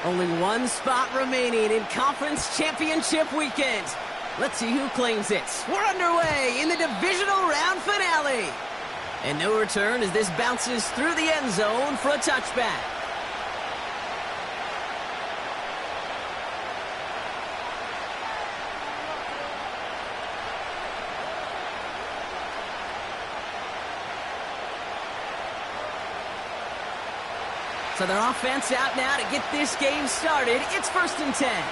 Only one spot remaining in Conference Championship weekend. Let's see who claims it. We're underway in the divisional round finale. And no return as this bounces through the end zone for a touchback. So their offense out now to get this game started. It's 1st and 10.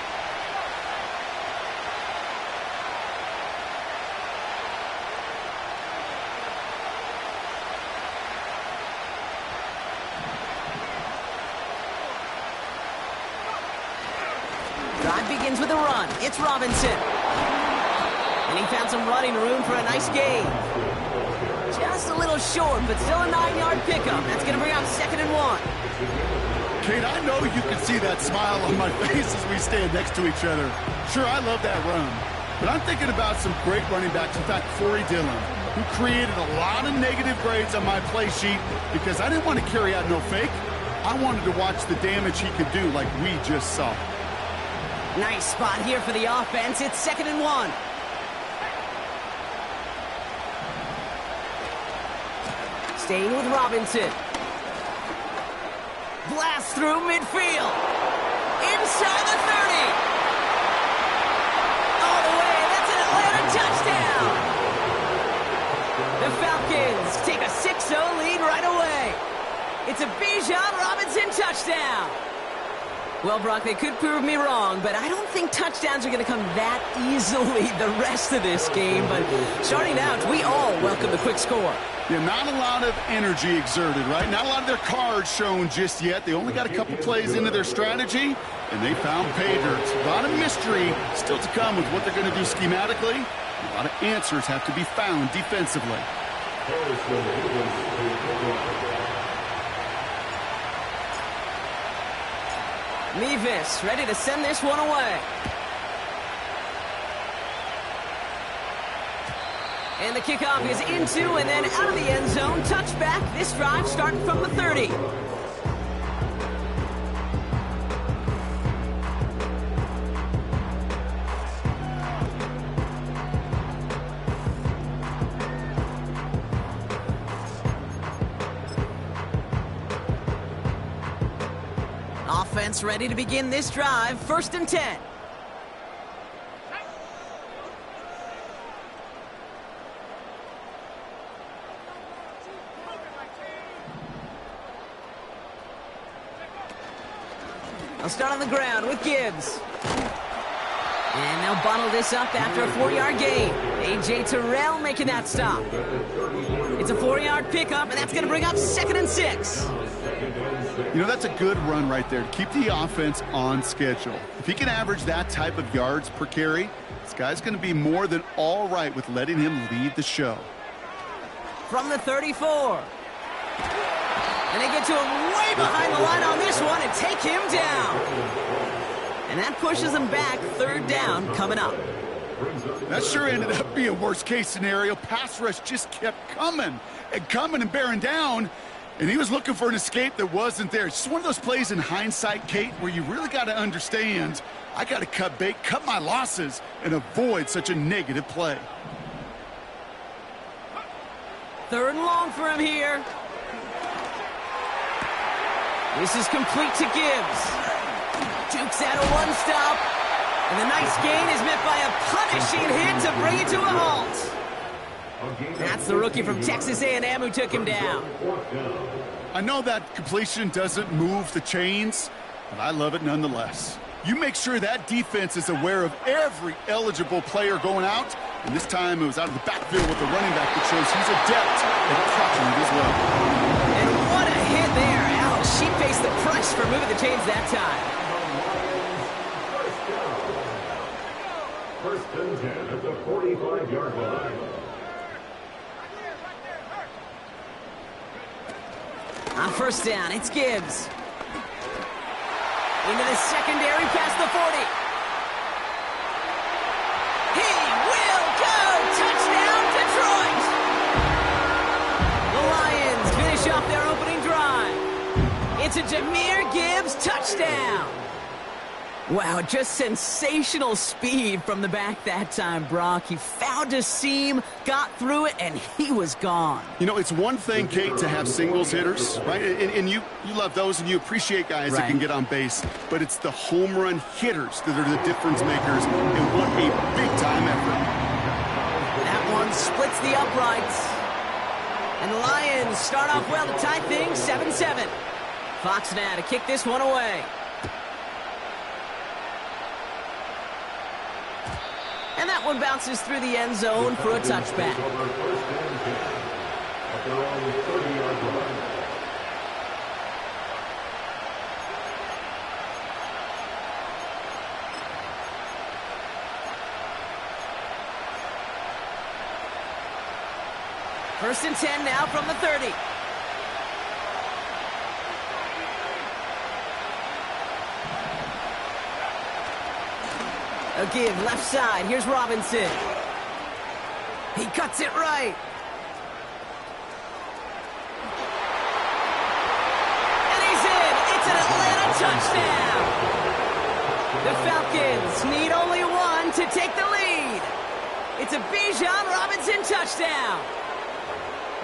Drive begins with a run. It's Robinson. And he found some running room for a nice gain. Just a little short, but still a 9-yard pickup. That's going to bring up 2nd and 1. Kate, I know you can see that smile on my face as we stand next to each other. Sure, I love that run. But I'm thinking about some great running backs. In fact, Corey Dillon, who created a lot of negative grades on my play sheet because I didn't want to carry out no fake. I wanted to watch the damage he could do like we just saw. Nice spot here for the offense. It's 2nd and 1. Staying with Robinson. Blast through midfield. Inside the 30. All the way. That's an Atlanta touchdown. The Falcons take a 6-0 lead right away. It's a Bijan Robinson touchdown. Well, Brock, they could prove me wrong, but I don't think touchdowns are going to come that easily the rest of this game. But starting out, we all welcome the quick score. Yeah, not a lot of energy exerted, right? Not a lot of their cards shown just yet. They only got a couple plays into their strategy, and they found pay dirt. A lot of mystery still to come with what they're going to do schematically. A lot of answers have to be found defensively. Levis ready to send this one away. And the kickoff is into and then out of the end zone. Touchback. This drive starting from the 30. Offense ready to begin this drive. 1st and 10. They'll start on the ground with Gibbs. And they'll bottle this up after a 4-yard gain. A.J. Terrell making that stop. It's a 4-yard pickup, and that's going to bring up 2nd and 6. You know, that's a good run right there to keep the offense on schedule. If he can average that type of yards per carry, this guy's going to be more than all right with letting him lead the show. From the 34. And they get to him way behind the line on this one and take him down. And that pushes them back. 3rd down coming up. That sure ended up being worst-case scenario. Pass rush just kept coming and bearing down. And he was looking for an escape that wasn't there. It's just one of those plays in hindsight, Kate, where you really got to understand, I got to cut bait, cut my losses, and avoid such a negative play. 3rd and long for him here. This is complete to Gibbs. Dukes out a 1-stop. And the nice gain is met by a punishing hit to bring it to a halt. That's the rookie from Texas A&M who took him down. I know that completion doesn't move the chains, but I love it nonetheless. You make sure that defense is aware of every eligible player going out, and this time it was out of the backfield with the running back that shows he's adept at catching it as well. And what a hit there. Ouch, she faced the price for moving the chains that time. 1st and 10 at the 45-yard line. On 1st down, it's Gibbs. Into the secondary past the 40. He will go! Touchdown, Detroit! The Lions finish off their opening drive. It's a Jahmyr Gibbs, touchdown! Wow, just sensational speed from the back that time, Brock. He found a seam, got through it, and he was gone. You know, it's one thing, Kate, to have singles hitters, right? And you love those, and you appreciate guys that can get on base. But it's the home run hitters that are the difference makers, and what a big-time effort. That one splits the uprights. And the Lions start off well to tie things 7-7. Fox now to kick this one away. And that one bounces through the end zone for a touchback. First and 10 now from the 30. A give left side. Here's Robinson. He cuts it right. And he's in. It's an Atlanta touchdown. The Falcons need only one to take the lead. It's a Bijan Robinson touchdown.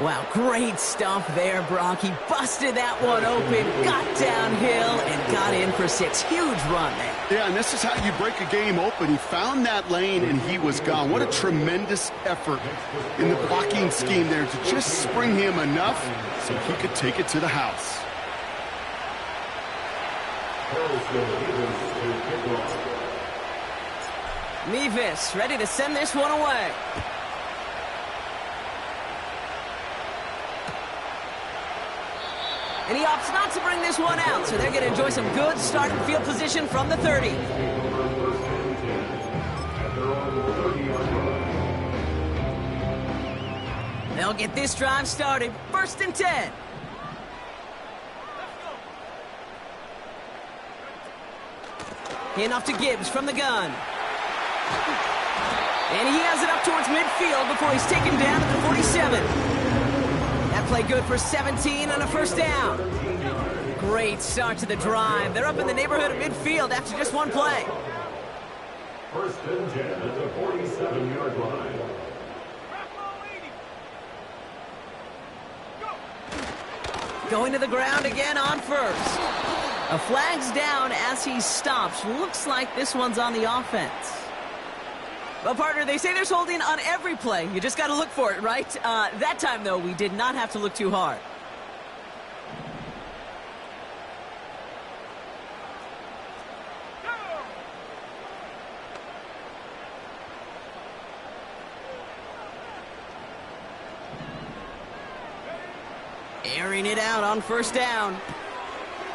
Wow, great stuff there, Brock. He busted that one open, got downhill, and got in for 6. Huge run there. Yeah, and this is how you break a game open. He found that lane, and he was gone. What a tremendous effort in the blocking scheme there to just spring him enough so he could take it to the house. Mevis ready to send this one away. And he opts not to bring this one out, so they're going to enjoy some good starting field position from the 30. They'll get this drive started. First and 10. Hand off to Gibbs from the gun. And he has it up towards midfield before he's taken down at the 47. That play good for 17 and a first down. Great start to the drive. They're up in the neighborhood of midfield after just one play. First and 10 at the 47-yard line. Going to the ground again on first. A flag's down as he stops. Looks like this one's on the offense. Well, partner, they say there's holding on every play. You just got to look for it, right? That time, though, we did not have to look too hard. Airing it out on first down.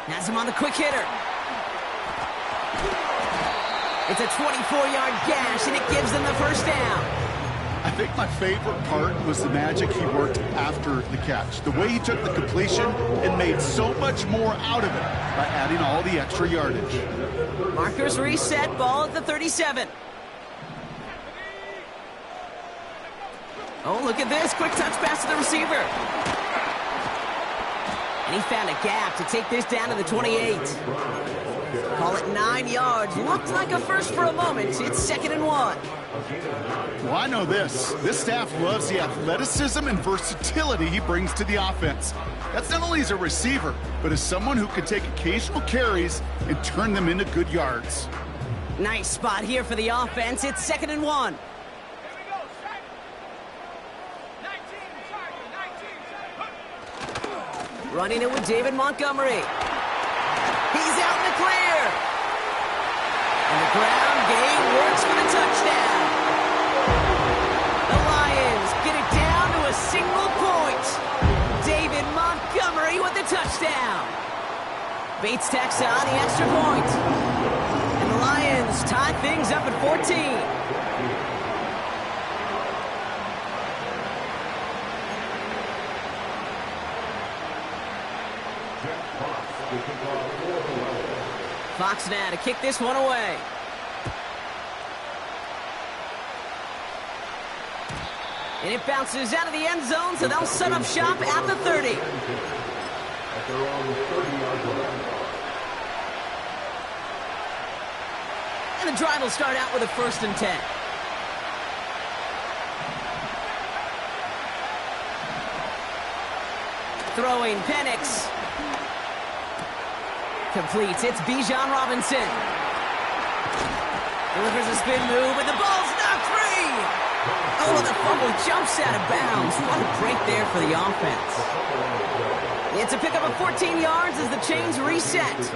Has him on the quick hitter. It's a 24-yard gash, and it gives them the first down. I think my favorite part was the magic he worked after the catch. The way he took the completion and made so much more out of it by adding all the extra yardage. Markers reset, ball at the 37. Oh, look at this. Quick touch pass to the receiver. And he found a gap to take this down to the 28. Call it 9 yards. Looked like a first for a moment. It's 2nd and 1. Well, I know this. This staff loves the athleticism and versatility he brings to the offense. That's not only as a receiver, but as someone who can take occasional carries and turn them into good yards. Nice spot here for the offense. It's 2nd and 1. Running it with David Montgomery. He's out in the clear. And the ground game works for the touchdown. The Lions get it down to a single point. David Montgomery with the touchdown. Bates tacks on the extra point. And the Lions tie things up at 14. Fox now to kick this one away. And it bounces out of the end zone, so they'll set up shop at the 30. at their own 30-yard line. And the drive will start out with a 1st and 10. Throwing Penix. Completes. It's Bijan Robinson. Delivers a spin move, and the ball's knocked free. Oh, the fumble jumps out of bounds. What a break there for the offense. It's a pickup of 14 yards as the chains reset.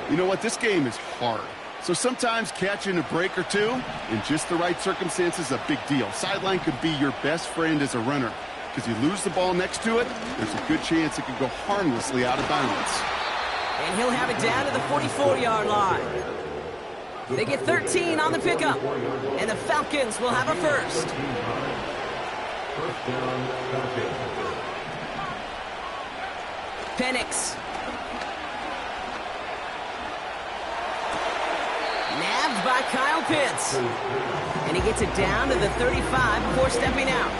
You know what? This game is hard. So sometimes catching a break or two in just the right circumstances is a big deal. Sideline could be your best friend as a runner. Because you lose the ball next to it, there's a good chance it could go harmlessly out of bounds. And he'll have it down to the 44-yard line. They get 13 on the pickup. And the Falcons will have a 1st. First down, Falcons. Penix. Nabbed by Kyle Pitts. And he gets it down to the 35 before stepping out.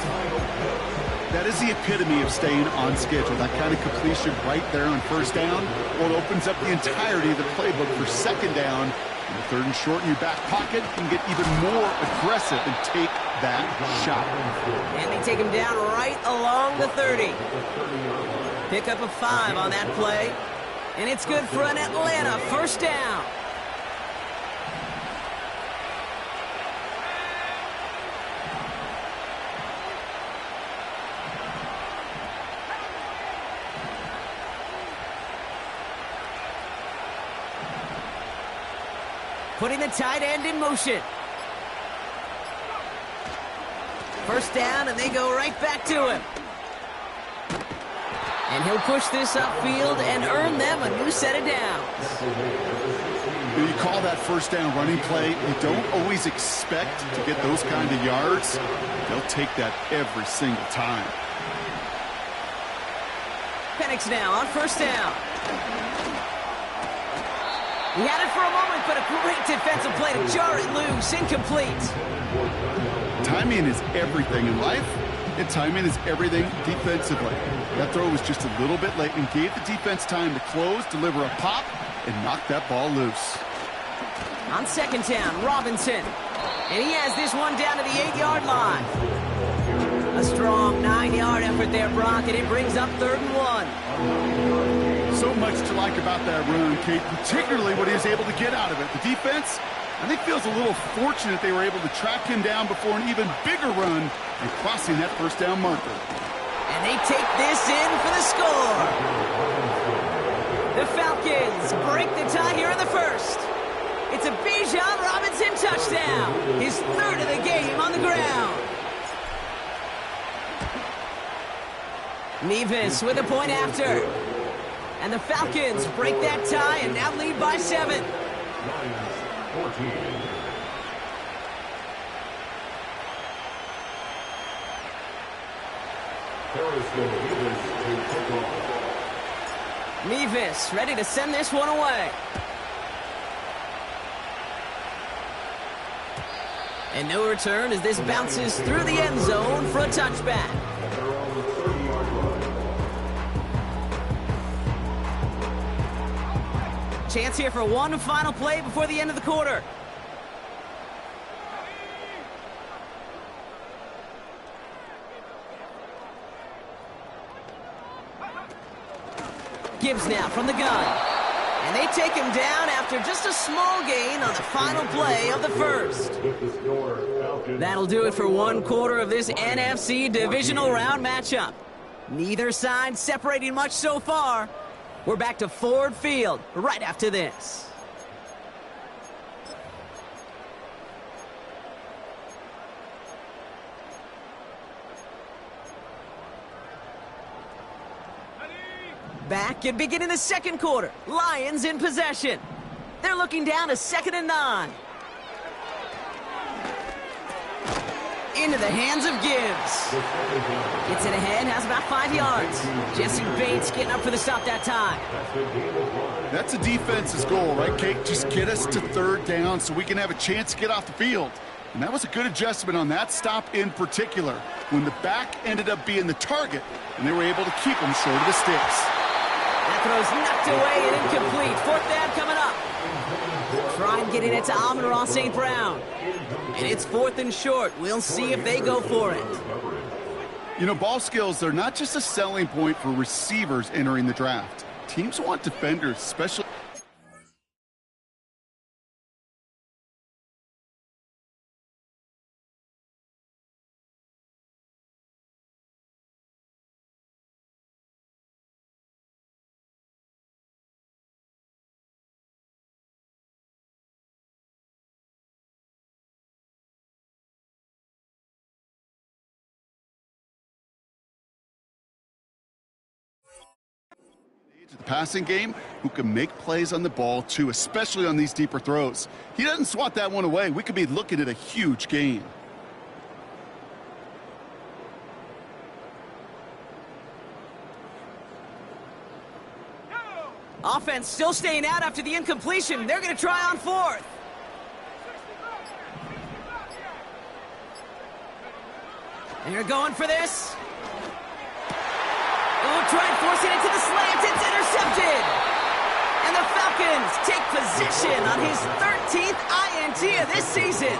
That is the epitome of staying on schedule. That kind of completion right there on 1st down. Well, it opens up the entirety of the playbook for 2nd down. And the 3rd and short in your back pocket can get even more aggressive and take that shot. And they take him down right along the 30. Pick up a 5 on that play. And it's good for an Atlanta 1st down. Putting the tight end in motion. 1st down, and they go right back to him. And he'll push this upfield and earn them a new set of downs. When you call that 1st down running play, you don't always expect to get those kind of yards. They'll take that every single time. Penix now on 1st down. He had it for a moment, but a great defensive play to jar it loose. Incomplete. Timing is everything in life, and timing is everything defensively. That throw was just a little bit late and gave the defense time to close, deliver a pop, and knock that ball loose. On 2nd down, Robinson. And he has this one down to the 8-yard line. A strong 9-yard effort there, Brock, and it brings up 3rd and 1. So much to like about that run, Kate, particularly what he was able to get out of it. The defense, I think, feels a little fortunate they were able to track him down before an even bigger run and crossing that 1st down marker. And they take this in for the score. The Falcons break the tie here in the 1st. It's a Bijan Robinson touchdown, his 3rd of the game on the ground. Nevis with a point after. And the Falcons break that tie and now lead by 7. Lions 14. Nevis ready to send this one away. And no return as this bounces through the end zone for a touchback. Chance here for one final play before the end of the quarter. Gibbs now from the gun. And they take him down after just a small gain on the final play of the 1st. That'll do it for one quarter of this NFC Divisional Round matchup. Neither side separating much so far. We're back to Ford Field right after this. Back at beginning the 2nd quarter. Lions in possession. They're looking down to 2nd and 9. Into the hands of Gibbs. Gets it ahead, has about 5 yards. Jesse Bates getting up for the stop that time. That's a defense's goal, right, Kate? Just get us to 3rd down so we can have a chance to get off the field. And that was a good adjustment on that stop in particular, when the back ended up being the target, and they were able to keep him short of the sticks. That throw's knocked away and incomplete. Fourth down coming up. Try and getting it to Amon-Ra St. Brown. And it's 4th and short. We'll see if they go for it. You know, ball skills, they're not just a selling point for receivers entering the draft. Teams want defenders, especially... the passing game, who can make plays on the ball too, especially on these deeper throws. He doesn't swat that one away. We could be looking at a huge gain. Offense still staying out after the incompletion. They're going to try on 4th. They're going for this. Oh, tried forcing it to the slant. It's intercepted. And the Falcons take possession on his 13th INT of this season.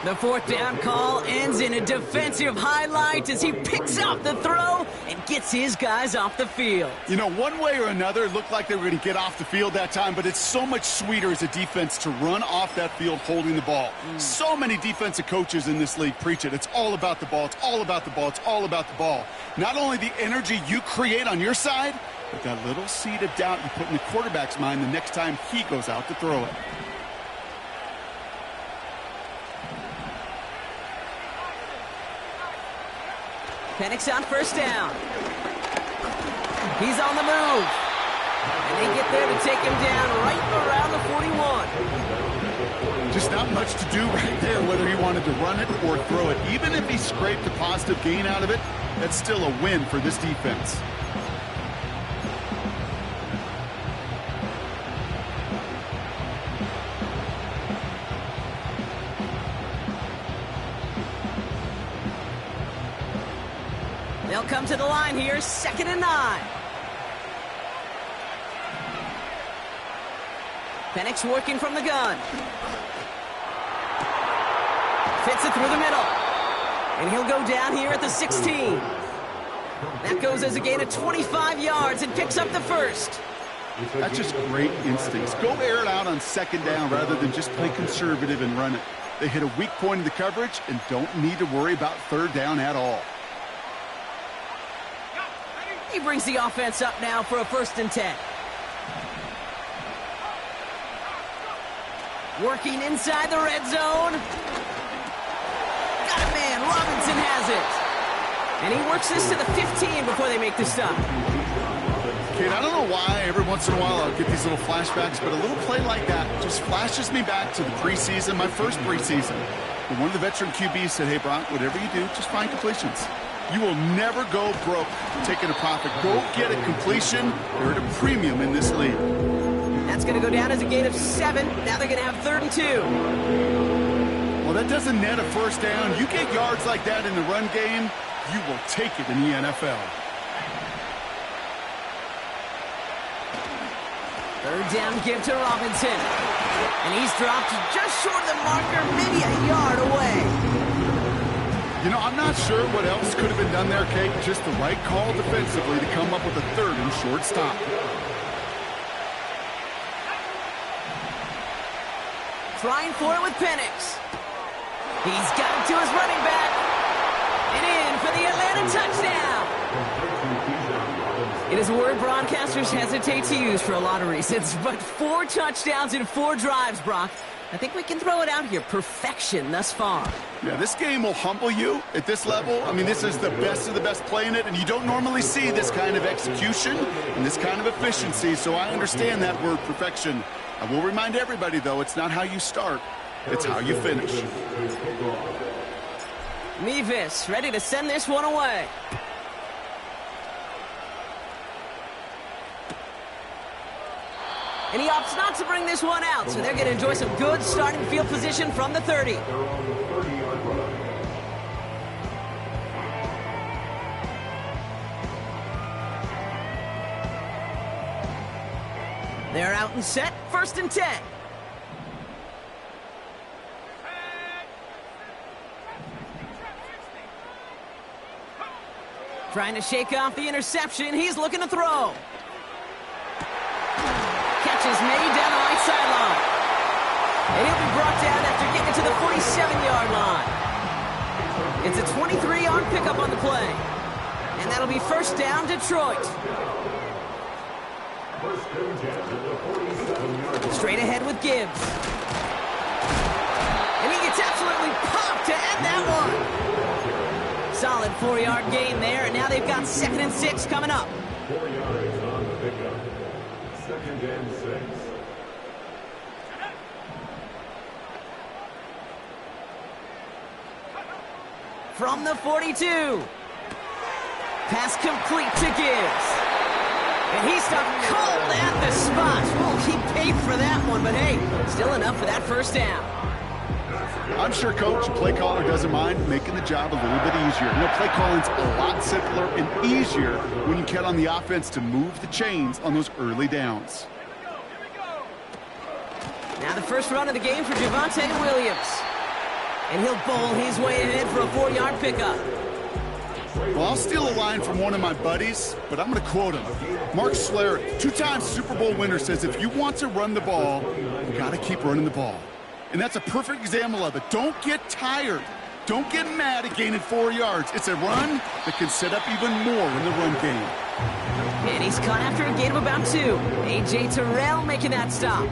The 4th down call ends in a defensive highlight as he picks off the throw and gets his guys off the field. You know, one way or another, it looked like they were going to get off the field that time, but it's so much sweeter as a defense to run off that field holding the ball. So many defensive coaches in this league preach it. It's all about the ball. It's all about the ball. It's all about the ball. Not only the energy you create on your side, but that little seed of doubt you put in the quarterback's mind the next time he goes out to throw it. Penix on 1st down. He's on the move. And they get there to take him down right around the 41. Just not much to do right there, whether he wanted to run it or throw it. Even if he scraped a positive gain out of it, that's still a win for this defense. They'll come to the line here, 2nd and 9. Penix working from the gun. Fits it through the middle. And he'll go down here at the 16. That goes as a gain of 25 yards and picks up the 1st. That's just great instincts. Go air it out on 2nd down rather than just play conservative and run it. They hit a weak point in the coverage and don't need to worry about 3rd down at all. He brings the offense up now for a 1st and 10. Working inside the red zone. Got a man. Robinson has it. And he works this to the 15 before they make the stop. Kate, I don't know why every once in a while I'll get these little flashbacks, but a little play like that just flashes me back to the preseason, my first preseason. And one of the veteran QBs said, hey, Brock, whatever you do, just find completions. You will never go broke taking a profit. Go get a completion. They're at a premium in this league. That's going to go down as a gain of 7. Now they're going to have 3rd and 2. Well, that doesn't net a 1st down. You get yards like that in the run game, you will take it in the NFL. 3rd down give to Robinson. And he's dropped just short of the marker, maybe a yard away. You know, I'm not sure what else could have been done there, Kate. Just the right call defensively to come up with a 3rd and short stop. Trying for it with Penix. He's got it to his running back. And in for the Atlanta touchdown. It is a word broadcasters hesitate to use for a lot of reasons, but 4 touchdowns in 4 drives, Brock. I think we can throw it out here. Perfection thus far. Yeah, this game will humble you at this level. I mean, this is the best of the best playing it, and you don't normally see this kind of execution and this kind of efficiency, so I understand that word perfection. I will remind everybody, though, it's not how you start, it's how you finish. Mevis ready to send this one away. And he opts not to bring this one out, so they're going to enjoy some good starting field position from the 30. They're out and set, 1st and 10. Trying to shake off the interception. He's looking to throw. Catch is made down the right sideline. And he'll be brought down after getting to the 47-yard line. It's a 23-yard pickup on the play. And that'll be 1st down, Detroit. Straight ahead with Gibbs. And he gets absolutely popped to end that one. Solid 4-yard gain there, and now they've got 2nd and 6 coming up. 4 yards on the pickup. 2nd and 6. From the 42. Pass complete to Gibbs. And he stuck cold at the spot. Well, he paid for that one, but hey, still enough for that 1st down. I'm sure Coach, play caller doesn't mind making the job a little bit easier. You know, play calling's a lot simpler and easier when you count on the offense to move the chains on those early downs. Now the first run of the game for Javonte Williams. And he'll bowl his way ahead for a 4-yard pickup. Well, I'll steal a line from one of my buddies, but I'm going to quote him. Mark Schlereth, 2-time Super Bowl winner, says if you want to run the ball, you got to keep running the ball. And that's a perfect example of it. Don't get tired. Don't get mad at gaining 4 yards. It's a run that can set up even more in the run game. And he's caught after a gain of about 2. A.J. Terrell making that stop.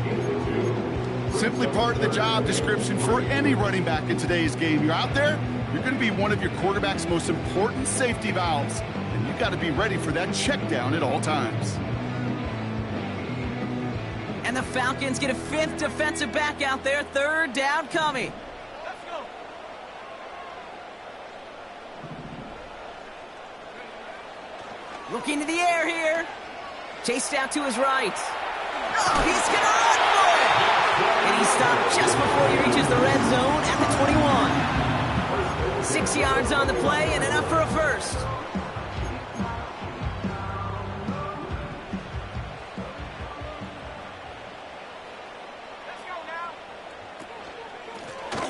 Simply part of the job description for any running back in today's game. You're out there, you're going to be one of your quarterback's most important safety valves. And you've got to be ready for that check down at all times. And the Falcons get a 5th defensive back out there. 3rd down coming. Let's go. Looking to the air here. Chased out to his right. Oh, he's going to run for it. And he stopped just before he reaches the red zone at the 21. 6 yards on the play and enough for a 1st.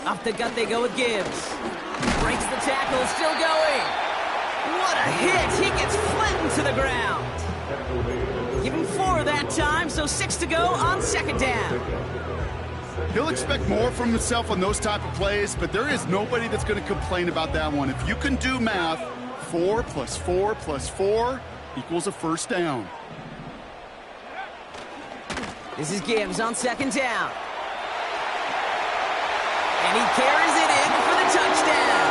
Off the gut they go with Gibbs. Breaks the tackle, still going. What a hit! He gets flattened to the ground. Give him 4 that time, so 6 to go on 2nd down. He'll expect more from himself on those type of plays, but there is nobody that's going to complain about that one. If you can do math, 4 plus 4 plus 4 equals a 1st down. This is Gibbs on 2nd down. And he carries it in for the touchdown.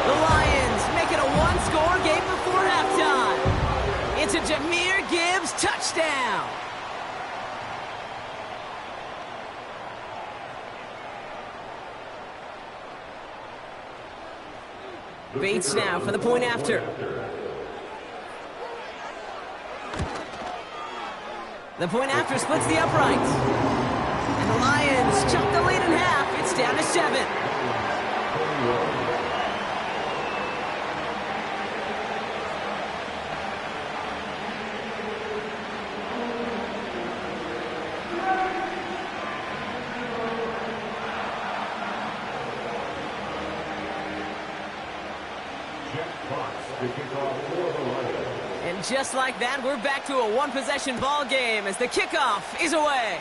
The Lions make it a 1-score game before halftime. It's a Jahmyr Gibbs touchdown. Bates now for the point after. The point after splits the uprights. And the Lions chunk the lead in half. It's down to 7. And just like that, we're back to a one-possession ball game as the kickoff is away.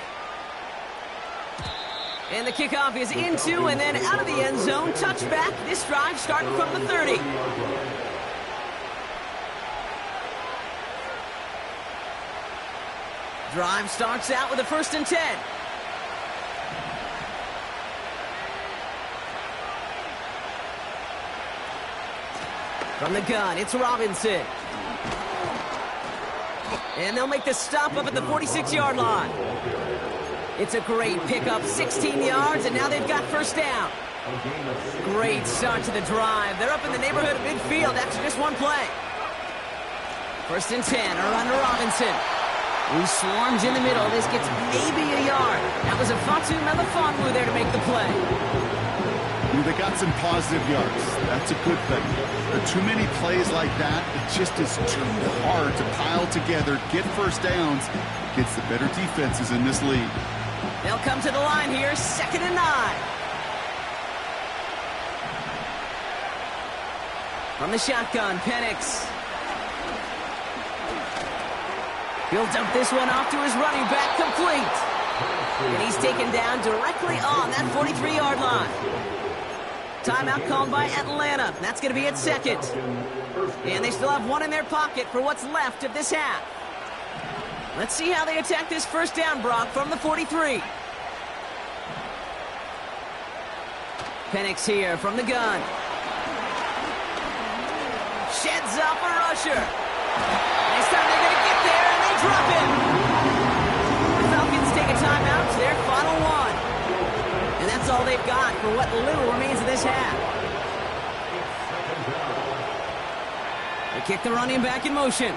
And the kickoff is into and then out of the end zone. Touchback. This drive starting from the 30. Drive starts out with a 1st and 10. From the gun, it's Robinson. And they'll make the stop up at the 46-yard line. It's a great pickup, 16 yards, and now they've got 1st down. Great start to the drive. They're up in the neighborhood of midfield after just one play. 1st and 10, a run to Robinson, who swarms in the middle. This gets maybe a yard. That was a Fatu Melifonwu there to make the play. They got some positive yards. That's a good thing. But too many plays like that, it just is too hard to pile together, get first downs against the better defenses in this league. They'll come to the line here, 2nd and 9. From the shotgun, Penix. He'll dump this one off to his running back, complete. And he's taken down directly on that 43-yard line. Timeout called by Atlanta. That's going to be at 2nd. And they still have one in their pocket for what's left of this half. Let's see how they attack this first down, Brock, from the 43. Penix here from the gun. Sheds off a rusher. This time they're going to get there, and they drop him. The Falcons take a timeout to their final one. And that's all they've got for what little remains of this half. They kick the running back in motion.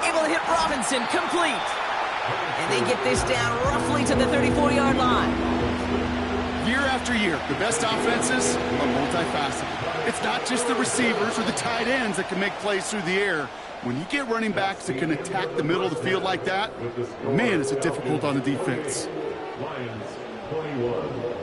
Able to hit Robinson, complete. And they get this down roughly to the 34-yard line. Year after year, the best offenses are multifaceted. It's not just the receivers or the tight ends that can make plays through the air. When you get running backs that can attack the middle of the field like that, man, is it difficult on the defense. Lions 21.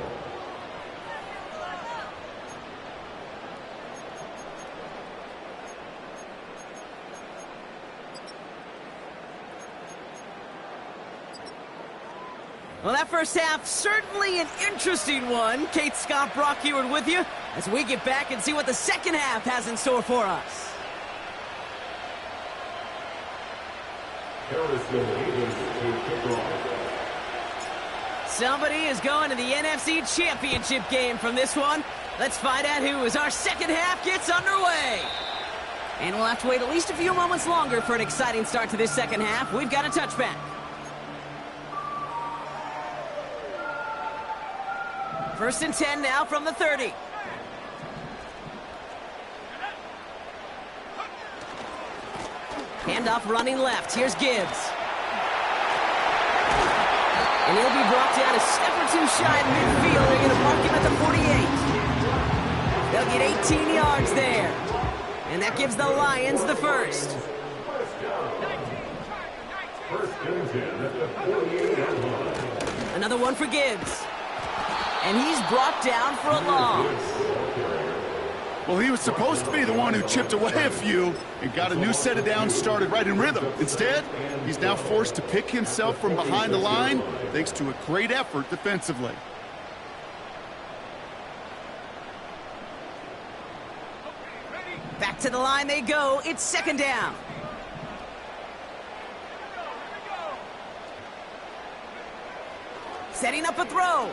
Well, that first half, certainly an interesting one. Kate, Scott, Brock Heward with you as we get back and see what the second half has in store for us. Harrison Davis to kick off. Somebody is going to the NFC Championship game from this one. Let's find out who as our second half gets underway. And we'll have to wait at least a few moments longer for an exciting start to this second half. We've got a touchback. First and 10 now from the 30. Handoff running left. Here's Gibbs. And he'll be brought down a step or two shy of midfield. They're going to mark him at the 48. They'll get 18 yards there. And that gives the Lions the first. First and 10 at the 48-yard line. Another one for Gibbs. And he's brought down for a loss. Well, he was supposed to be the one who chipped away a few and got a new set of downs started right in rhythm. Instead, he's now forced to pick himself from behind the line thanks to a great effort defensively. Back to the line they go. It's second down. Setting up a throw.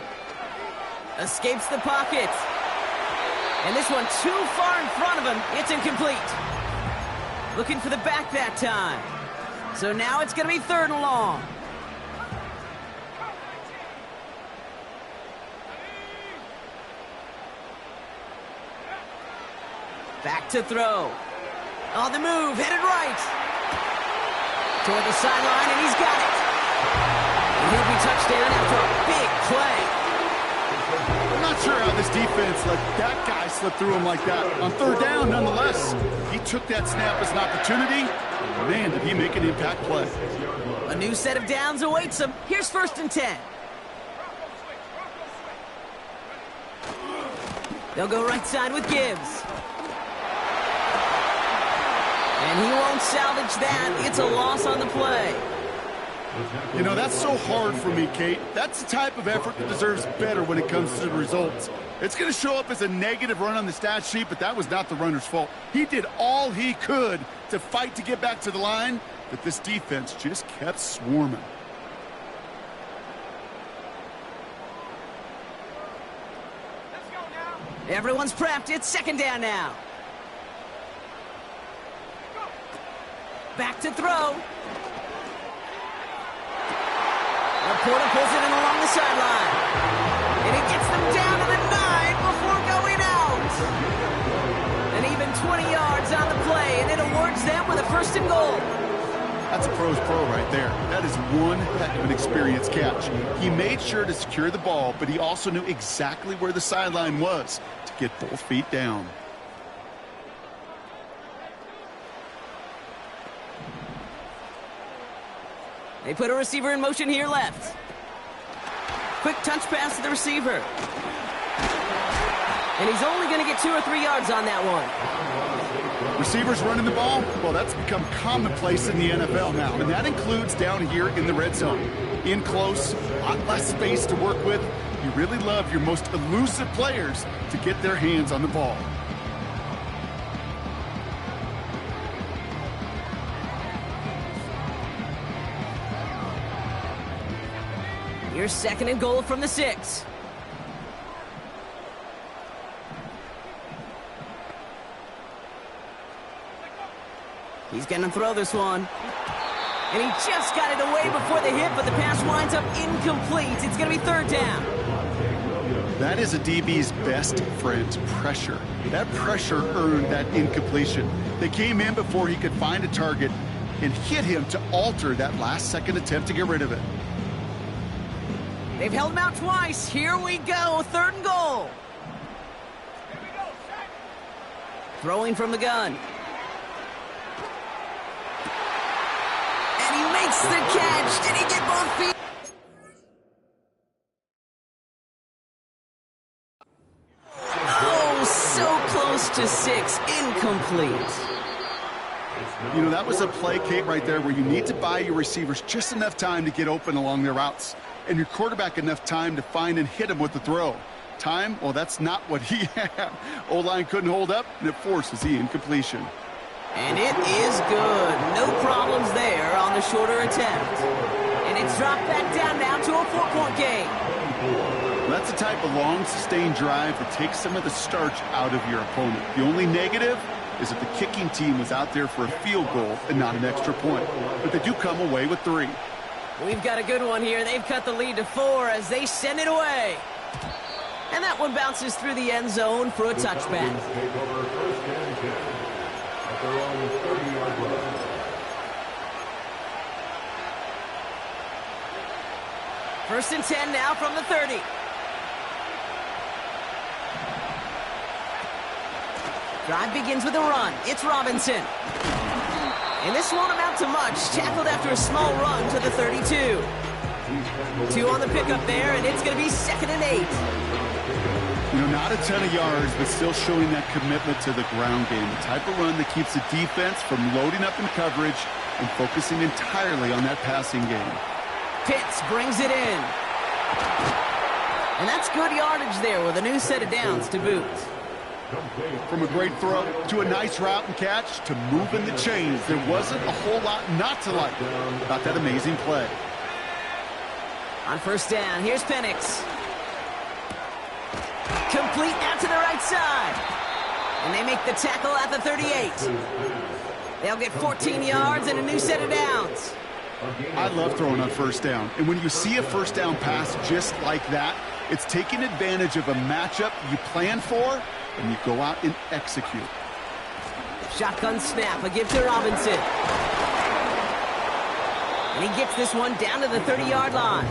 Escapes the pocket. And this one too far in front of him. It's incomplete. Looking for the back that time. So now it's going to be 3rd and long. Back to throw. On the move, headed right. Toward the sideline, and he's got it. And he'll be touchdown after a big play. I'm not sure how this defense let that guy slip through him like that. On 3rd down, nonetheless, he took that snap as an opportunity. Man, did he make an impact play. A new set of downs awaits him. Here's 1st and 10. They'll go right side with Gibbs. And he won't salvage that. It's a loss on the play. You know, that's so hard for me, Kate. That's the type of effort that deserves better when it comes to the results. It's going to show up as a negative run on the stat sheet, but that was not the runner's fault. He did all he could to fight to get back to the line, but this defense just kept swarming. Let's go now. Everyone's prepped. It's second down now. Back to throw. Laporta pulls it in along the sideline. And he gets them down to the 9 before going out. And even 20 yards on the play, and it awards them with a 1st and goal. That's a pro's pro right there. That is one heck of an experienced catch. He made sure to secure the ball, but he also knew exactly where the sideline was to get both feet down. They put a receiver in motion here left. Quick touch pass to the receiver. And he's only going to get 2 or 3 yards on that one. Receivers running the ball, well, that's become commonplace in the NFL now, and that includes down here in the red zone. In close, a lot less space to work with. You really love your most elusive players to get their hands on the ball. Here's 2nd and goal from the 6. He's going to throw this one. And he just got it away before the hit, but the pass winds up incomplete. It's going to be 3rd down. That is a DB's best friend, pressure. That pressure earned that incompletion. They came in before he could find a target and hit him to alter that last-second attempt to get rid of it. They've held him out twice. Here we go. 3rd and goal. Throwing from the gun. And he makes the catch. Did he get both feet? Oh, so close to 6. Incomplete. You know, that was a play, Kate, right there where you need to buy your receivers just enough time to get open along their routes, and your quarterback enough time to find and hit him with the throw. Time, well, that's not what he had. O-line couldn't hold up, and it forces the incompletion. And it is good. No problems there on the shorter attempt. And it's dropped back down now to a 4-point game. That's the type of long, sustained drive that takes some of the starch out of your opponent. The only negative is that the kicking team was out there for a field goal and not an extra point. But they do come away with 3. We've got a good one here. They've cut the lead to 4 as they send it away. And that one bounces through the end zone for a touchback. First and 10 now from the 30. Drive begins with a run. It's Robinson. And this won't amount to much. Tackled after a small run to the 32. 2 on the pickup there, and it's going to be 2nd and 8. You know, not a ton of yards, but still showing that commitment to the ground game. The type of run that keeps the defense from loading up in coverage and focusing entirely on that passing game. Pitts brings it in. And that's good yardage there with a new set of downs to boot. From a great throw to a nice route and catch to moving the chains, there wasn't a whole lot not to like about that amazing play. On first down, here's Penix. Complete out to the right side. And they make the tackle at the 38. They'll get 14 yards and a new set of downs. I love throwing on first down. And when you see a first down pass just like that, it's taking advantage of a matchup you plan for, and you go out and execute. Shotgun snap, a give to Robinson. And he gets this one down to the 30-yard line.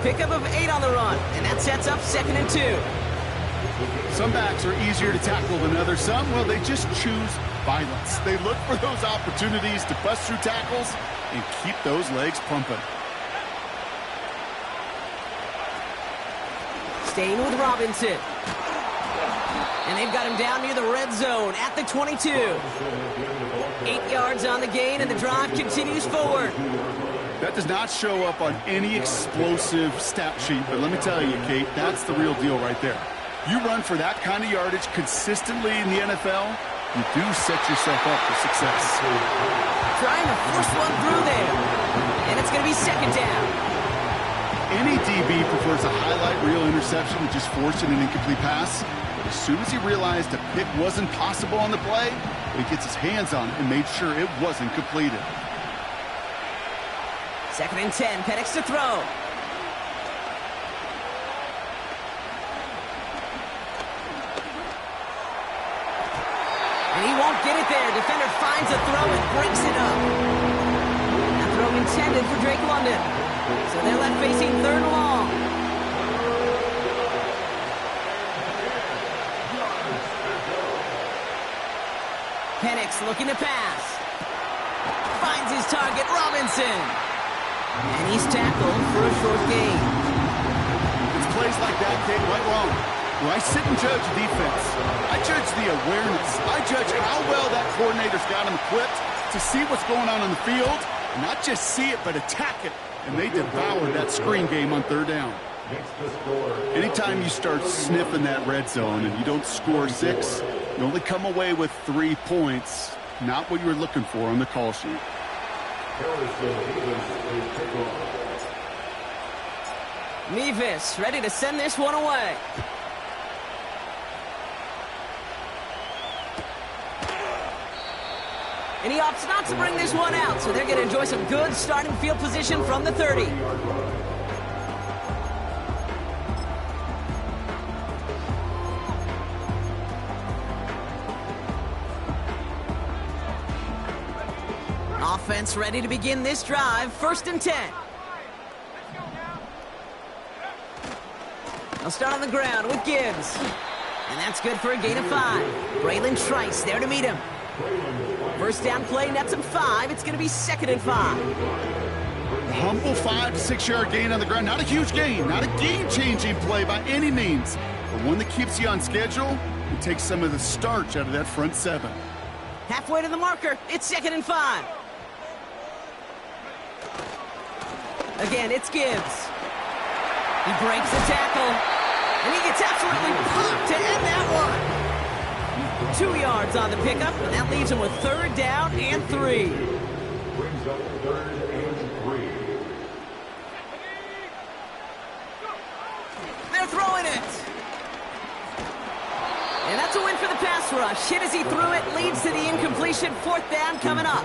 Pickup of 8 on the run, and that sets up 2nd and 2. Some backs are easier to tackle than others. Some, well, they just choose violence. They look for those opportunities to bust through tackles and keep those legs pumping. Staying with Robinson. And they've got him down near the red zone at the 22. 8 yards on the gain, and the drive continues forward. That does not show up on any explosive stat sheet, but let me tell you, Kate, that's the real deal right there. You run for that kind of yardage consistently in the NFL, you do set yourself up for success. Trying to force one through there. And it's going to be 2nd down. Any DB prefers a highlight reel interception to just forcing an incomplete pass. But as soon as he realized a pick wasn't possible on the play, he gets his hands on it and made sure it wasn't completed. 2nd and 10, Penix to throw. And he won't get it there. Defender finds a throw and breaks it up. good for Drake London. So they're left facing 3rd and long. Penix looking to pass. Finds his target, Robinson. And he's tackled for a short gain. It's plays like that, Kate, right wrong. When I sit and judge defense, I judge the awareness. I judge how well that coordinator's got him equipped to see what's going on the field, and not just see it, but attack it. And they devoured that screen game on 3rd down. Anytime you start sniffing that red zone and you don't score 6, you only come away with 3 points. Not what you were looking for on the call sheet. Mevis ready to send this one away. And he opts not to bring this one out, so they're going to enjoy some good starting field position from the 30. Offense ready to begin this drive, 1st and 10. They'll start on the ground with Gibbs. And that's good for a gain of 5. Braylon Trice there to meet him. 1st down play, nets him 5. It's going to be 2nd and 5. A humble 5 to 6 yard gain on the ground. Not a huge gain, not a game-changing play by any means, but one that keeps you on schedule and takes some of the starch out of that front 7. Halfway to the marker, it's 2nd and 5. Again, it's Gibbs. He breaks the tackle, and he gets absolutely popped to end that one. 2 yards on the pickup, and that leaves him with 3rd down and 3. Brings up 3rd and 3. They're throwing it. And that's a win for the pass rush. Hit as he threw it, leads to the incompletion. 4th down coming up.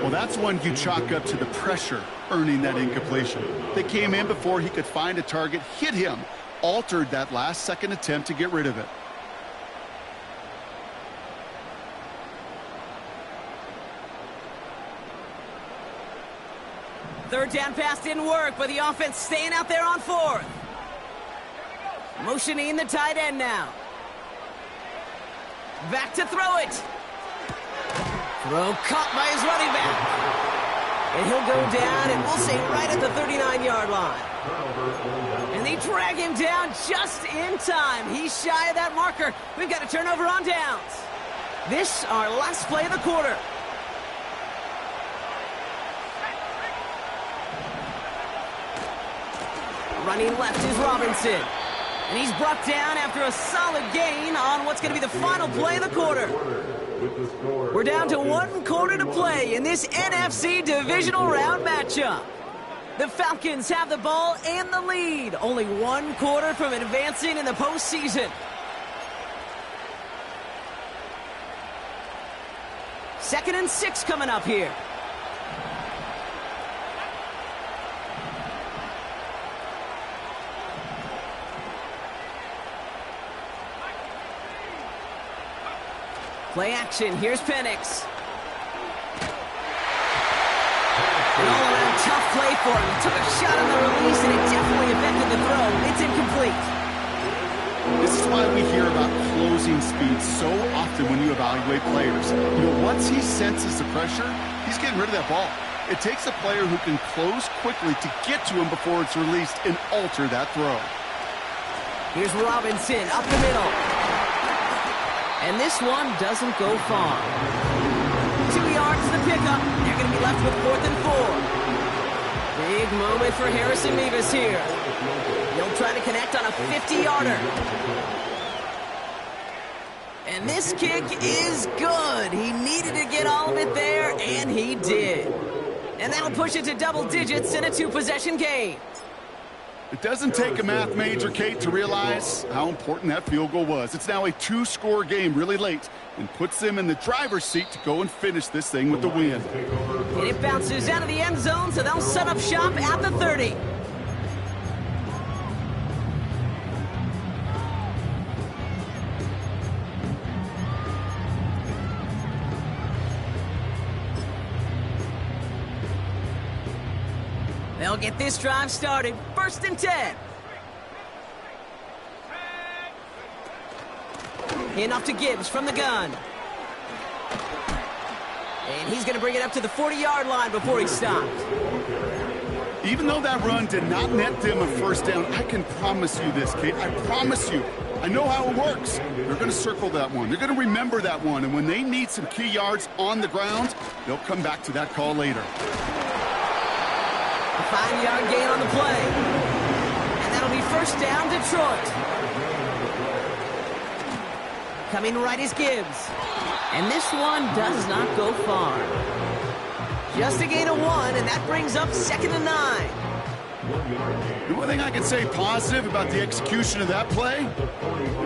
Well, that's one you chalk up to the pressure earning that incompletion. They came in before he could find a target, hit him, altered that last-second attempt to get rid of it. Third down pass didn't work, but the offense staying out there on 4th. Motioning the tight end now. Back to throw it. Throw caught by his running back. And he'll go down, and we'll say right at the 39-yard line. And they drag him down just in time. He's shy of that marker. We've got a turnover on downs. This, our last play of the quarter. Running left is Robinson. And he's brought down after a solid gain on what's going to be the final play of the quarter. We're down to 1 quarter to play in this NFC Divisional Round matchup. The Falcons have the ball and the lead. Only 1 quarter from advancing in the postseason. Second and 6 coming up here. Play action. Here's Penix. An all-around tough play for him. He took a shot on the release, and it definitely affected the throw. It's incomplete. This is why we hear about closing speed so often when you evaluate players. You know, once he senses the pressure, he's getting rid of that ball. It takes a player who can close quickly to get to him before it's released and alter that throw. Here's Robinson up the middle. And this one doesn't go far. 2 yards to the pickup. They're going to be left with 4th and 4. Big moment for Harrison Mevis here. He'll try to connect on a 50-yarder. And this kick is good. He needed to get all of it there, and he did. And that'll push it to double digits in a 2-possession game. It doesn't take a math major, Kate, to realize how important that field goal was. It's now a 2-score game really late and puts them in the driver's seat to go and finish this thing with the win. And it bounces out of the end zone, so they'll set up shop at the 30. They'll get this drive started. 1st and 10. Hand off to Gibbs from the gun. And he's going to bring it up to the 40-yard line before he stopped. Even though that run did not net them a 1st down, I can promise you this, Kate. I promise you. I know how it works. They're going to circle that one. They're going to remember that one. And when they need some key yards on the ground, they'll come back to that call later. A 5-yard gain on the play. And that'll be 1st down, Detroit. Coming right is Gibbs. And this one does not go far. Just a gain of 1, and that brings up 2nd and 9. The one thing I can say positive about the execution of that play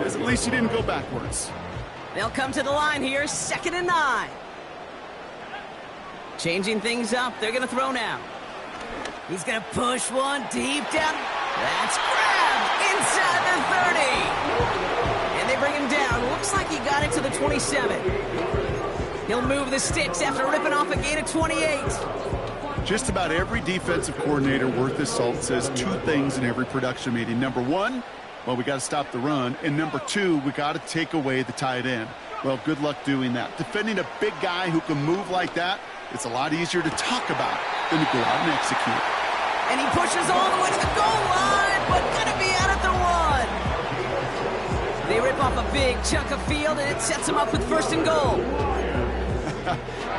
is at least he didn't go backwards. They'll come to the line here, 2nd and 9. Changing things up, they're going to throw now. He's going to push one deep down. That's grabbed inside the 30. And they bring him down. Looks like he got it to the 27. He'll move the sticks after ripping off a gain of 28. Just about every defensive coordinator worth his salt says 2 things in every production meeting. Number 1, well, we got to stop the run. And number 2, we got to take away the tight end. Well, good luck doing that. Defending a big guy who can move like that, it's a lot easier to talk about than to go out and execute. And he pushes all the way to the goal line, but gonna be out at the 1. They rip off a big chunk of field, and it sets them up with 1st and goal.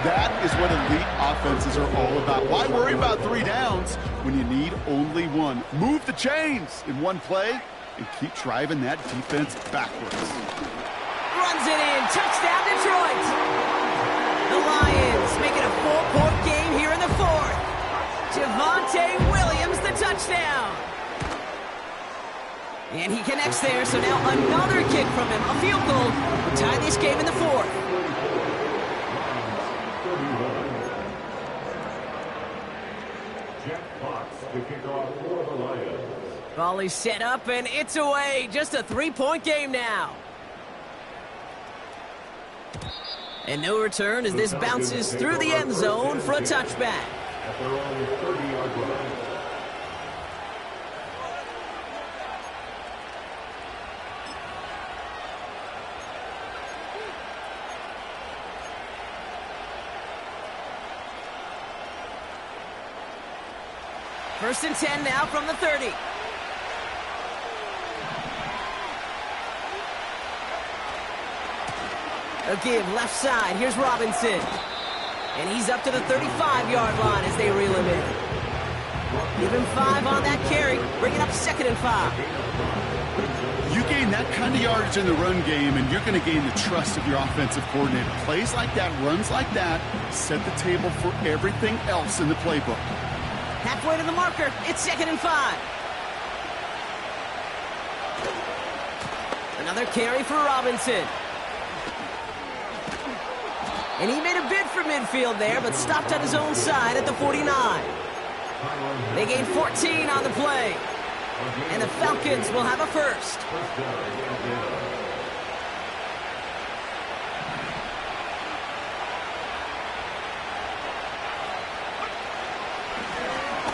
That is what elite offenses are all about. Why worry about 3 downs when you need only 1? Move the chains in one play and keep driving that defense backwards. Runs it in. Touchdown, Detroit. The Lions make it a 4-point game here in the 4th. Javonte Williams, the touchdown. And he connects there, so now another kick from him. A field goal will tie this game in the 4th. Ball is set up, and it's away. Just a 3-point game now. And no return as this bounces through the end zone for a touchback. At their own 30-yard line. First and 10 now from the 30. A give left side. Here's Robinson. And he's up to the 35-yard line as they reel him in. Give him 5 on that carry. Bring it up 2nd and 5. You gain that kind of yardage in the run game, and you're going to gain the trust of your offensive coordinator. Plays like that, runs like that, set the table for everything else in the playbook. Halfway to the marker. It's 2nd and 5. Another carry for Robinson. And he made a bid for midfield there, but stopped on his own side at the 49. They gained 14 on the play. And the Falcons will have a first.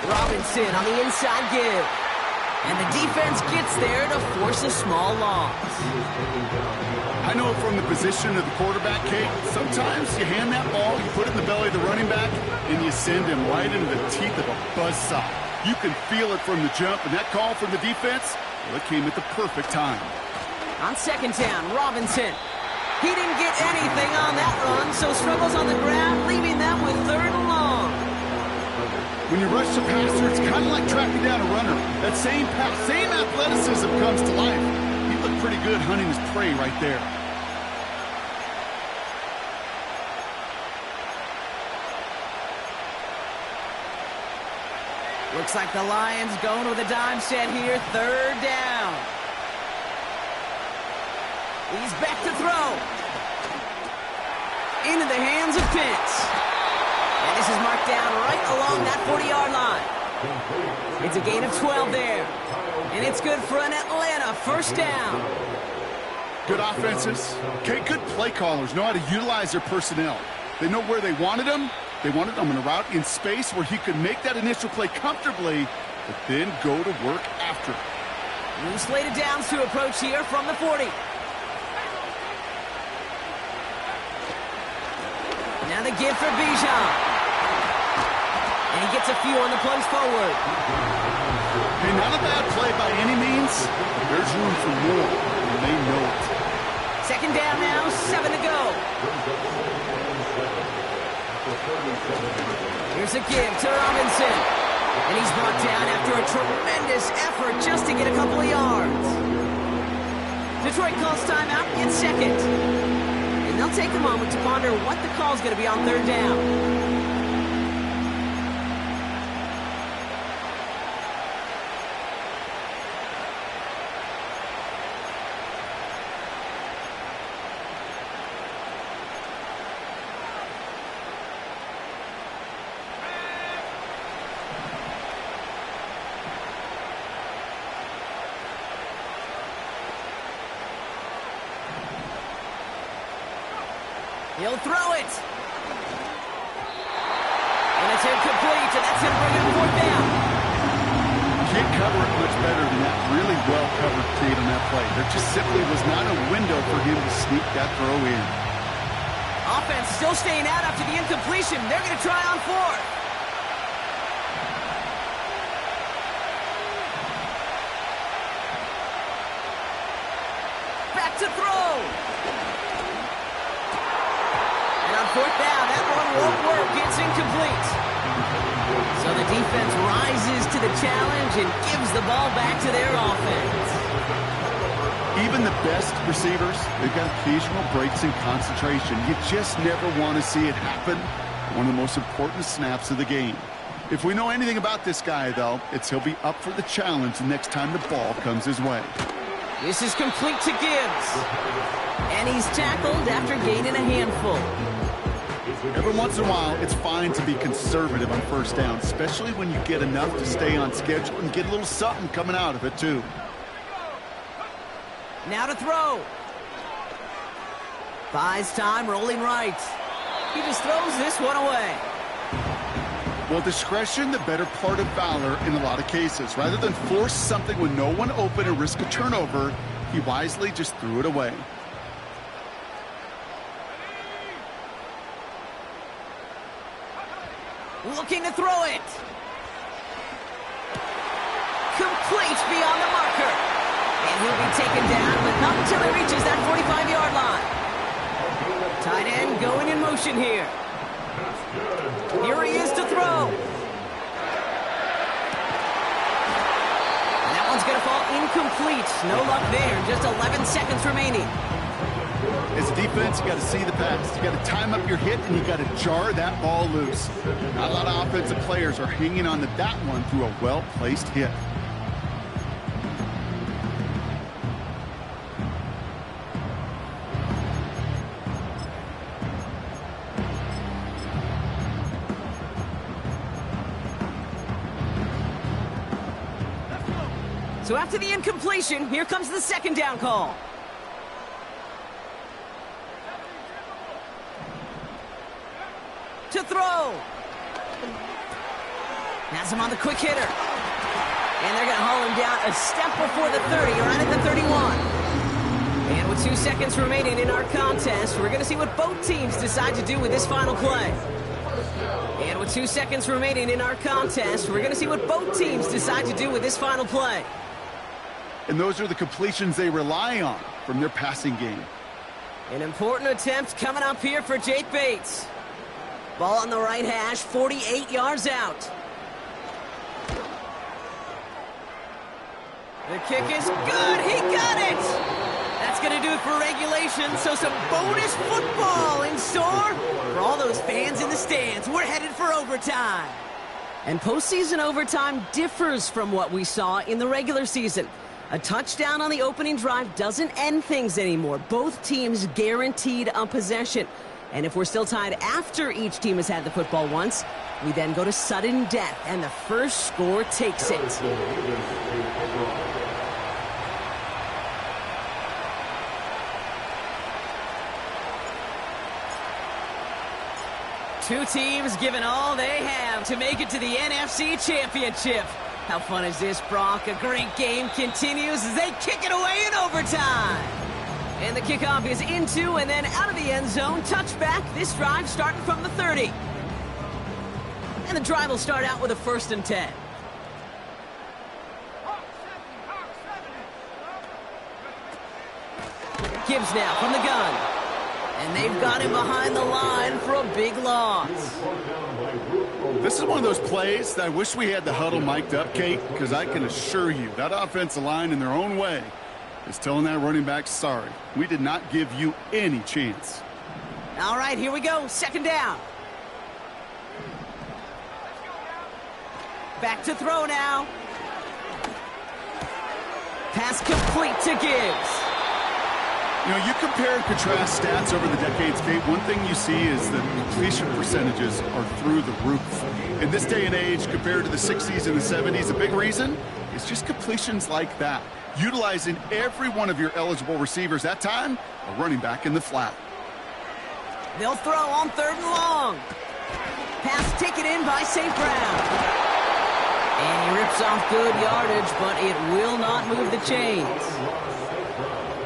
Robinson on the inside give. And the defense gets there to force a small loss. I know from the position of the quarterback, Kate, sometimes you hand that ball, you put it in the belly of the running back, and you send him right into the teeth of a buzzsaw. You can feel it from the jump, and that call from the defense, well, it came at the perfect time. On 2nd down, Robinson. He didn't get anything on that run, so struggles on the ground, leaving them with 3rd and long. When you rush the passer, it's kind of like tracking down a runner. That same athleticism comes to life. He looked pretty good hunting his prey right there. Looks like the Lions going with a dime set here. 3rd down. He's back to throw. Into the hands of Pitts. And this is marked down right along that 40-yard line. It's a gain of 12 there. And it's good for an Atlanta 1st down. Good offenses. Okay, good play callers know how to utilize their personnel. They know where they wanted them, They wanted him on a route in space where he could make that initial play comfortably, but then go to work after. New slated downs to approach here from the 40. Now the give for Bijan. And he gets a few on the plays forward. Hey, not a bad play by any means, but there's room for more, and they know it. Second down now, 7 to go. Here's a give to Robinson. And he's brought down after a tremendous effort just to get a couple of yards. Detroit calls timeout in second. And they'll take a moment to ponder what the call is going to be on third down. He'll throw it. And it's incomplete, and that's going to bring him fourth down. Can't cover it much better than that. Really well covered Creed on that play. There just simply was not a window for him to sneak that throw in. Offense still staying out after the incompletion. They're going to try on fourth. Back to throw. Fourth down, that one won't work. It's incomplete. So the defense rises to the challenge and gives the ball back to their offense. Even the best receivers, they've got occasional breaks in concentration. You just never want to see it happen. One of the most important snaps of the game. If we know anything about this guy, though, it's he'll be up for the challenge the next time the ball comes his way. This is complete to Gibbs. And he's tackled after gaining a handful. Every once in a while, it's fine to be conservative on first down, especially when you get enough to stay on schedule and get a little something coming out of it, too. Now to throw. Buys time, rolling right. He just throws this one away. Well, discretion, the better part of valor in a lot of cases. Rather than force something with no one open and risk a turnover, he wisely just threw it away. Looking to throw it. Complete beyond the marker. And he'll be taken down, but not until he reaches that 45-yard line. Tight end going in motion here. Here he is to throw. And that one's going to fall incomplete. No luck there. Just 11 seconds remaining. As a defense, you got to see the pass. You got to time up your hit, and you got to jar that ball loose. Not a lot of offensive players are hanging on to that one through a well-placed hit. So after the incompletion, here comes the second down call. To throw. Has him on the quick hitter. And they're going to haul him down a step before the 30, right at the 31. And with 2 seconds remaining in our contest, we're going to see what both teams decide to do with this final play. And with 2 seconds remaining in our contest, we're going to see what both teams decide to do with this final play. And those are the completions they rely on from their passing game. An important attempt coming up here for Jake Bates. Ball on the right hash, 48 yards out. The kick is good. He got it. That's going to do it for regulation. So some bonus football in store for all those fans in the stands. We're headed for overtime. And postseason overtime differs from what we saw in the regular season. A touchdown on the opening drive doesn't end things anymore. Both teams guaranteed a possession. And if we're still tied after each team has had the football once, we then go to sudden death, and the first score takes it. Two teams giving all they have to make it to the NFC Championship. How fun is this, Brock? A great game continues as they kick it away in overtime. And the kickoff is into and then out of the end zone. Touchback. This drive starting from the 30. And the drive will start out with a 1st and 10. Gibbs now from the gun. And they've got him behind the line for a big loss. This is one of those plays that I wish we had the huddle mic'd up, Kate, because I can assure you that offensive line in their own way is telling that running back, sorry, we did not give you any chance. All right, here we go. 2nd down. Back to throw now. Pass complete to Gibbs. You know, you compare and contrast stats over the decades, Kate. One thing you see is that completion percentages are through the roof. In this day and age, compared to the 60s and the 70s, a big reason is just completions like that. Utilizing every one of your eligible receivers. That time, a running back in the flat. They'll throw on 3rd and long. Pass taken in by St. Brown. And he rips off good yardage, but it will not move the chains.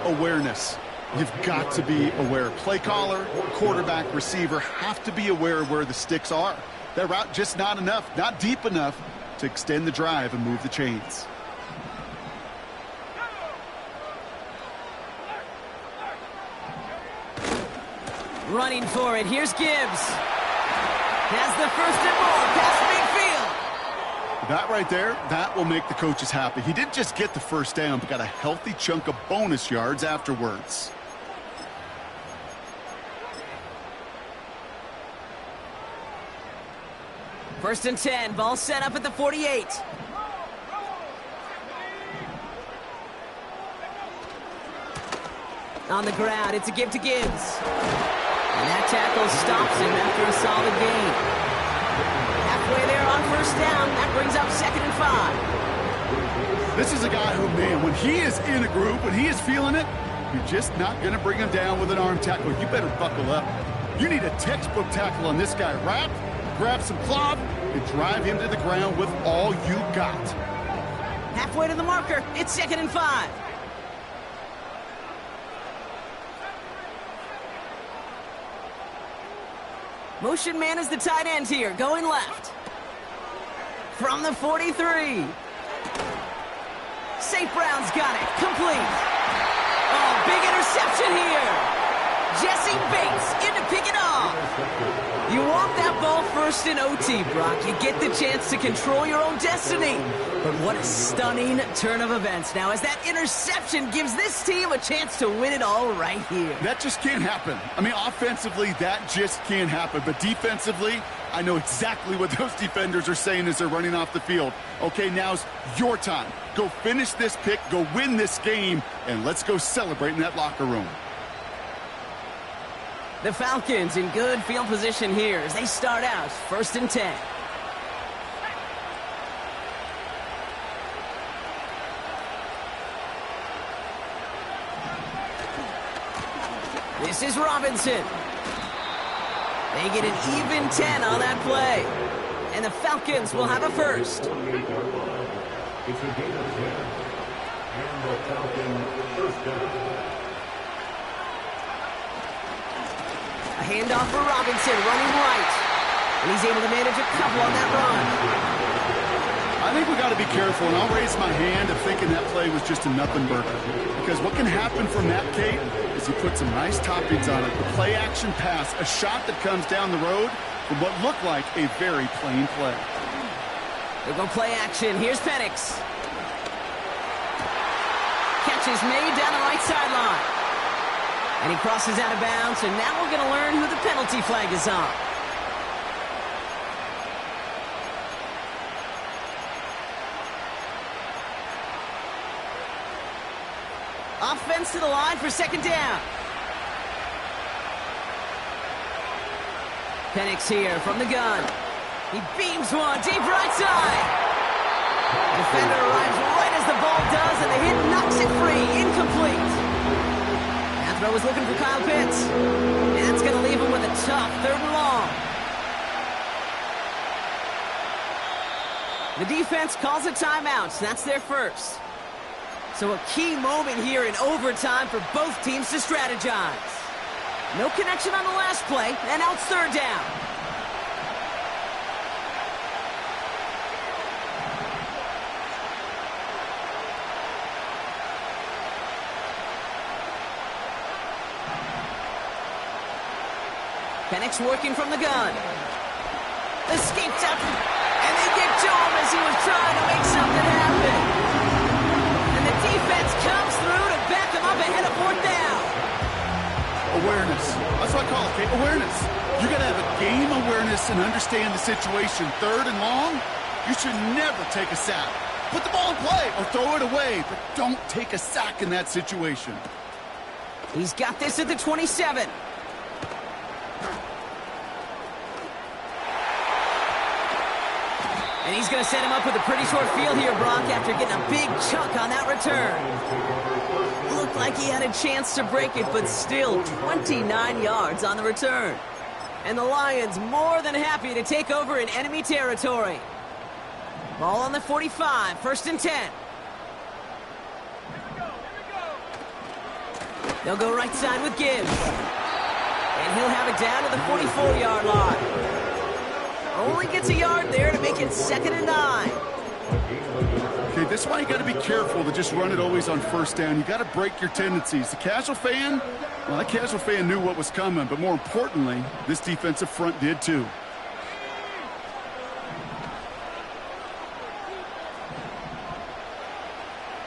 Awareness. You've got to be aware. Play caller, quarterback, receiver have to be aware of where the sticks are. That route just not enough, not deep enough to extend the drive and move the chains. Running for it. Here's Gibbs. Has the 1st and more. Past midfield. That right there, that will make the coaches happy. He didn't just get the 1st down, but got a healthy chunk of bonus yards afterwards. First and 10. Ball set up at the 48. On the ground, it's a give to Gibbs. And that tackle stops him after a solid gain. Halfway there on 1st down. That brings up 2nd and 5. This is a guy who, man, when he is in a groove, when he is feeling it, you're just not going to bring him down with an arm tackle. You better buckle up. You need a textbook tackle on this guy. Wrap, grab some cloth, and drive him to the ground with all you got. Halfway to the marker. It's 2nd and 5. Motion man is the tight end here, going left. From the 43. St. Brown's got it, complete. Oh, big interception here. Jesse Bates in to pick it off. You want that ball first in OT, Brock. You get the chance to control your own destiny. But what a stunning turn of events now as that interception gives this team a chance to win it all right here. That just can't happen. I mean, offensively, that just can't happen. But defensively, I know exactly what those defenders are saying as they're running off the field. Okay, now's your time. Go finish this pick, go win this game, and let's go celebrate in that locker room. The Falcons in good field position here as they start out 1st and 10. This is Robinson. They get an even 10 on that play. And the Falcons will have a 1st. It's a gain of 10. And the Falcons 1st down. A handoff for Robinson, running right. And he's able to manage a couple on that run. I think we got to be careful, and I'll raise my hand of thinking that play was just a nothing burger. Because what can happen from that, Kate, is you put some nice toppings on it. The play-action pass, a shot that comes down the road from what looked like a very plain play. They go play action. Here's Penix. Catch is made down the right sideline. And he crosses out of bounds, and now we're going to learn who the penalty flag is on. Offense to the line for 2nd down. Penix here from the gun. He beams one deep right side. Defender arrives right as the ball does, and the hit knocks it free. Incomplete. That throw was looking for Kyle Pitts. And that's going to leave him with a tough 3rd and long. The defense calls a timeout. That's their first. So a key moment here in overtime for both teams to strategize. No connection on the last play, and now it's third down. Penix working from the gun. Escaped out, and they get to him as he was trying to make something happen. And the defense comes through to back him up ahead of fourth down. Awareness. That's what I call it, okay? Awareness. You got to have a game awareness and understand the situation. Third and long, you should never take a sack. Put the ball in play or throw it away, but don't take a sack in that situation. He's got this at the 27. And he's going to set him up with a pretty short field here, Brock, after getting a big chunk on that return. Looked like he had a chance to break it, but still 29 yards on the return. And the Lions more than happy to take over in enemy territory. Ball on the 45, first and 10. They'll go right side with Gibbs. And he'll have it down to the 44-yard line. Only gets a yard there to make it 2nd and 9. Okay, this is why you got to be careful to just run it always on first down. You got to break your tendencies. The casual fan, well, that casual fan knew what was coming, but more importantly, this defensive front did too.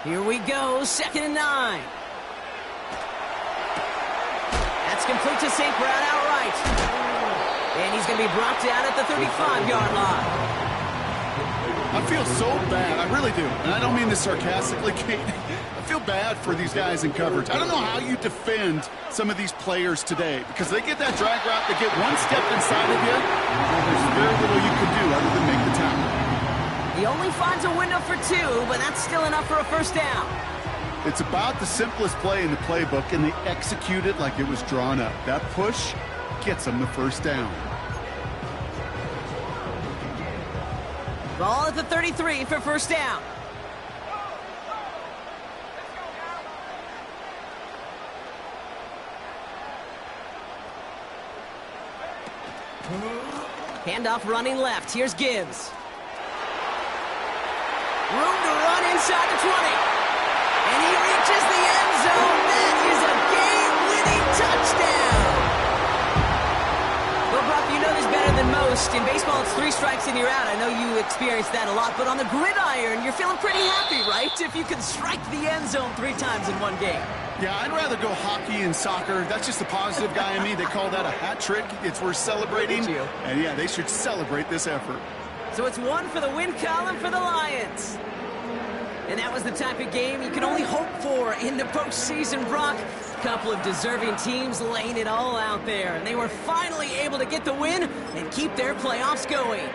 Here we go, 2nd and 9. That's complete to St. Brown outright. And he's going to be brought down at the 35-yard line. I feel so bad. I really do. And I don't mean this sarcastically, Kate. I feel bad for these guys in coverage. I don't know how you defend some of these players today because they get that drag route, they get one step inside of you, and there's very little you can do other than make the tackle. He only finds a window for 2, but that's still enough for a first down. It's about the simplest play in the playbook, and they execute it like it was drawn up. That push gets them the first down. Ball at the 33 for first down. Handoff running left. Here's Gibbs. Room to run inside the 20. And he reaches the end zone. That is a game-winning touchdown. Well, Brock, you know this better than most. In baseball, it's 3 strikes and you're out. I know you experienced that a lot. But on the gridiron, you're feeling pretty happy, right? If you can strike the end zone 3 times in one game. Yeah, I'd rather go hockey and soccer. That's just the positive guy in me. They call that a hat trick. It's worth celebrating. And yeah, they should celebrate this effort. So it's 1 for the win column for the Lions. And that was the type of game you can only hope for in the postseason, Brock. A couple of deserving teams laying it all out there. And they were finally able to get the win and keep their playoffs going.